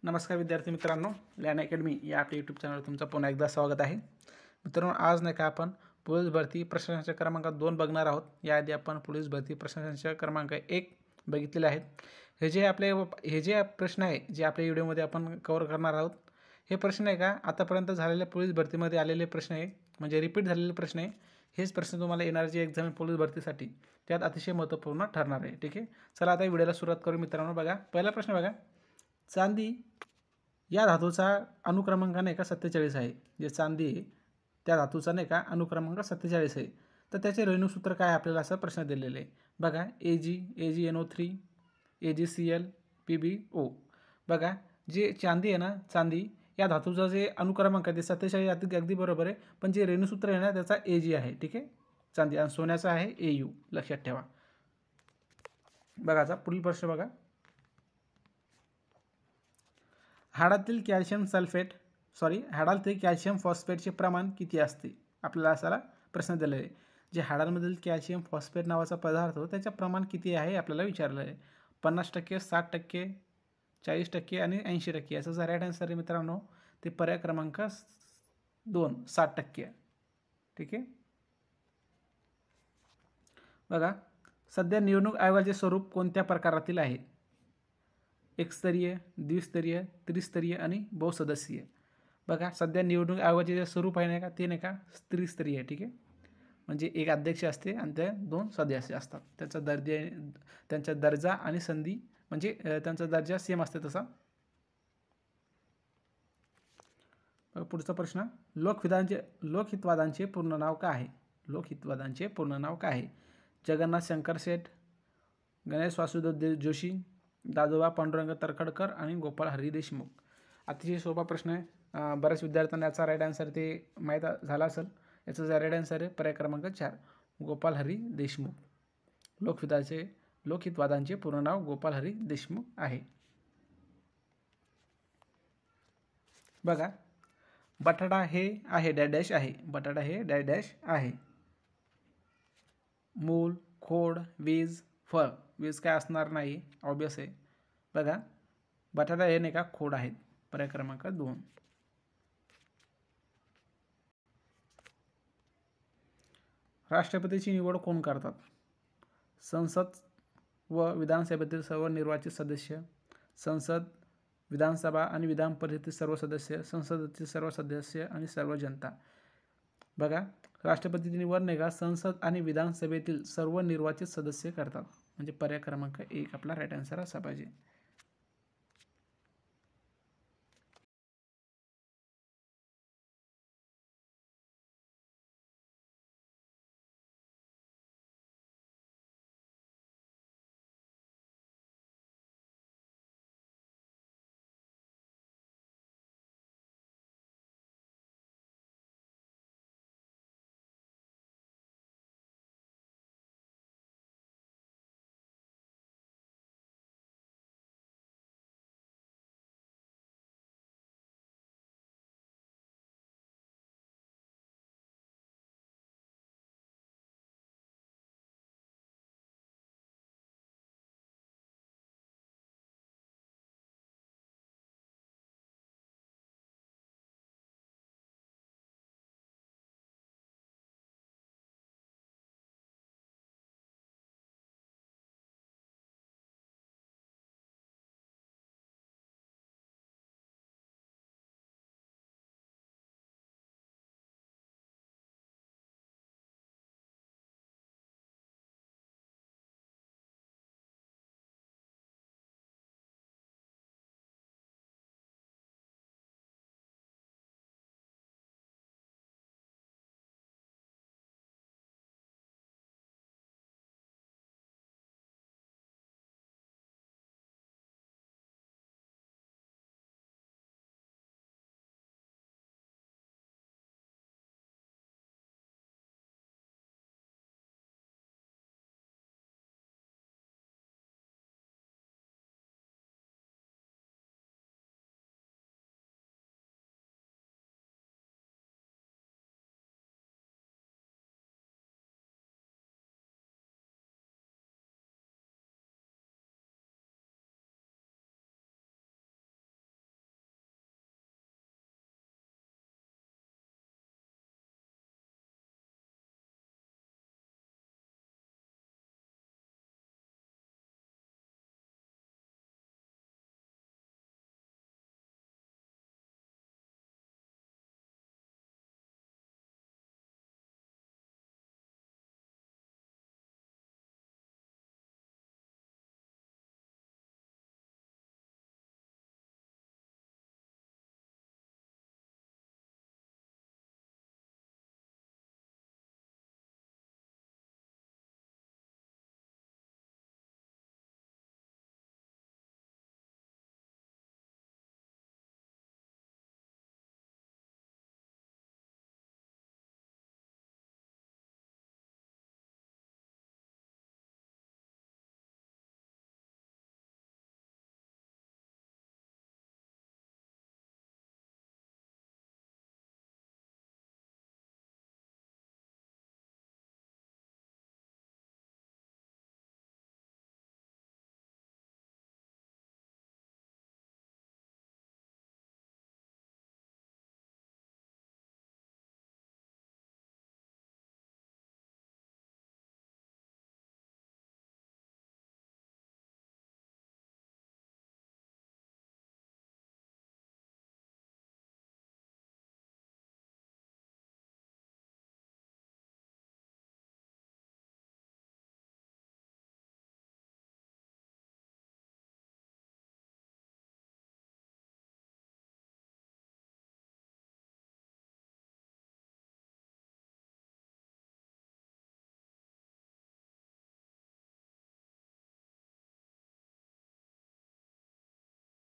नमस्कार विद्यार्थी मित्रांनो, लर्न अकॅडमी या आपल्या यूट्यूब चॅनलवर तुमचं पुन्हा एकदा स्वागत आहे. मित्रांनो, आज नाही का आपण पोलीस भरती प्रश्नसंच क्रमांक 2 बघणार आहोत. याआधी आपण पोलीस भरती प्रश्नसंच क्रमांक 1 बघितलेले आहेत. हे जे प्रश्न आहे जे आपल्या व्हिडिओमध्ये आपण कव्हर करणार आहोत, हे प्रश्न आहे का आतापर्यंत झालेल्या पोलीस भरतीमध्ये आलेले प्रश्न आहे, म्हणजे रिपीट झालेले प्रश्न आहे. हेच प्रश्न तुम्हाला येणारे जे एक्झाम पोलीस भरतीसाठी त्यात अतिशय महत्त्वपूर्ण ठरणार आहे. ठीक आहे, चला आता व्हिडिओला सुरुवात करू. मित्रांनो बघा, पहिला प्रश्न बघा, चांदी या धातूचा अनुक्रमांक नाही का 47 आहे. जे चांदी आहे त्या धातूचा नाही का अनुक्रमांक 47 आहे. तर त्याचे रेणूसूत्र काय आपल्याला असा प्रश्न दिलेले आहे. बघा, AgNO3 AgCl PbO. बघा, जे चांदी आहे ना, चांदी या धातूचा जे अनुक्रमांक आहे ते 47 अगदी बरोबर आहे, पण जे रेणूसूत्र आहे ना त्याचा Ag आहे. ठीक आहे, चांदी आणि सोन्याचा आहे Au. लक्षात ठेवा. बघा, आता पुढील प्रश्न बघा, हाडातील कॅल्शियम फॉस्फेटचे प्रमाण किती असते. आपल्याला असा प्रश्न दिलेला आहे. जे हाडांमधील कॅल्शियम फॉस्फेट नावाचा पदार्थ हो त्याचे प्रमाण किती आहे आपल्याला विचारलं आहे. 50%, 60%, 40% आणि 80%. याचा जर राईट आन्सर आहे मित्रांनो ते पर्याय क्रमांक 2 60%. ठीक आहे. बघा, सध्या निवडणूक आयोगाचे स्वरूप कोणत्या प्रकारातील आहे. एकस्तरीय, द्विस्तरीय, त्रिस्तरीय आणि बहुसदस्यीय. बघा, सध्या निवडणूक आयोगाचे जे स्वरूप आहे नाही का ते नाही का त्रिस्तरीय आहे. ठीक आहे, म्हणजे एक अध्यक्ष असते आणि ते 2 सदस्य असतात. त्यांचा दर्जा आणि संधी म्हणजे त्यांचा दर्जा सेम असते तसा. पुढचा प्रश्न, लोकहितवादांचे पूर्ण नाव काय आहे. लोकहितवादांचे पूर्ण नाव काय आहे. जगन्नाथ शंकर शेठ, गणेश वासुदेव जोशी, दादोबा पांडुरंग तरखडकर आणि गोपाळ हरी देशमुख. अतिशय सोपा प्रश्न आहे. बऱ्याच विद्यार्थ्यांना याचा राईट आन्सर ते माहीत झाला असेल. याचा जर राईट आन्सर आहे पर्याय क्रमांक 4 गोपाळ हरी देशमुख. लोकहितवादांचे पूर्ण नाव गोपाळ हरी देशमुख आहे. बघा, बटाटा हे आहे डॅश आहे. बटाटा हे डॅश आहे. मूल, खोड, वीज, फळ. वीज काय असणार नाही, ऑब्वियस आहे. बघा, बटाटा हे नाही का खोड आहेत. पर्याय क्रमांक 2. राष्ट्रपतीची निवड कोण करतात. संसद व विधानसभेतील सर्व निर्वाचित सदस्य, संसद, विधानसभा आणि विधान परिषदेतील सर्व सदस्य, संसदेतील सर्व सदस्य आणि सर्व जनता. बघा, राष्ट्रपतीची निवड नाही का संसद आणि विधानसभेतील सर्व निर्वाचित सदस्य करतात. म्हणजे पर्याय क्रमांक 1 आपला राईट आन्सर असा पाहिजे.